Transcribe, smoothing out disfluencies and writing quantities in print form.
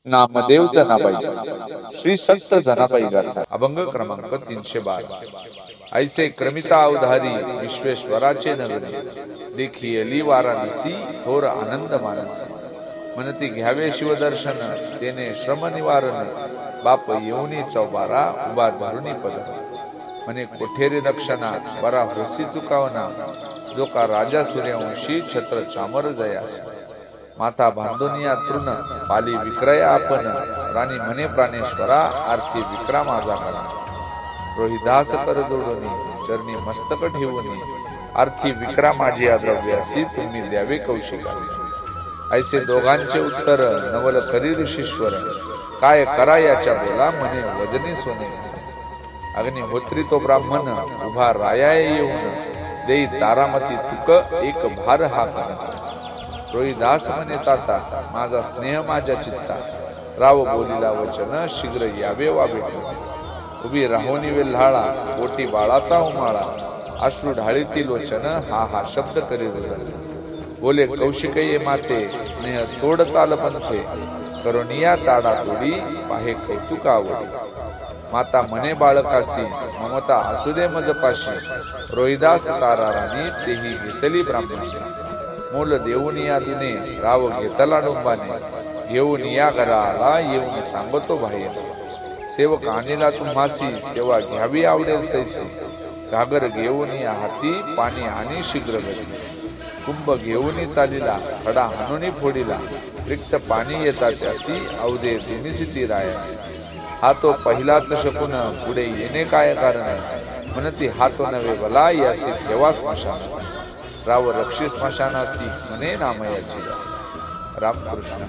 नामदेव जनाबाई श्री संत जनाबाई गाथा अभंग क्रमांक 312। ऐसे क्रमिता अवधारी विश्वेश्वराचे नगरी देखियली वाराणसी थोर आनंद मानसी। म्हणती घ्यावे शिवदर्शन तेने श्रम निवारण बाप येऊनी चौबारा उभा धरुणी पद। म्हणे कोठेरी रक्षणा बरा होसी चुकावना जो का राजा सूर्यवंशी छत्र चामर जयास। माता बांधोनिया तृण पाली विक्रया आपण राणी म्हणे प्राणेश्वरा आरती विक्रा माझा करा। रोहिदास कर जोडोनी चरणी मस्तक ठेवूनी आरती विक्रा माझी द्रव्यासी तुम्ही द्यावे कौशिकास। ऐसे दोघांचे उत्तर नवल करी ऋषीश्वर काय करा याच्या बोला म्हणे वजनी सोने। अग्निहोत्री तो ब्राह्मण उभा राया येऊन देई तारामती तुक एक भार हा करा। रोहिदास म्हणे ताता माझा स्नेह माझ्या चित्ता राव बोलिला वचन शीघ्र यावे वा भेटू। उभी राहुनी वेल्हाळा बोटी बाळाचा उमाळा अश्रू ढाळीतील वचन हा हा शब्द करी बोले कौशिकये माते स्नेह सोड चाल पंथे करुणिया ताडा तोडी पाहे कौतुकावडी। माता म्हणे बाळकासी ममता असू दे मजपाशी रोहिदास तारा राणी तेही घेतली ब्राह्मणी। मोल देऊन या दुने राव घेतला डोंबाने घेऊन या घराला येऊन सांगतो बाहेर। सेवक आणीला तुम्हासी सेवा घ्यावी आवडेल तैसे घागर घेऊन या हाती पाणी आणि शीघ्र घरी। कुंभ घेऊन चालीला खडा हाणुनी फोडीला रिक्त पाणी येता त्यासी अवधे दिनिसी ती रायासी। हा तो पहिलाच शकून पुढे येणे काय कारण म्हणती हा तो नवे भला यासी ठेवा स्मशान। राव रक्षी स्मशानासी म्हणे नामयाची रामकृष्ण।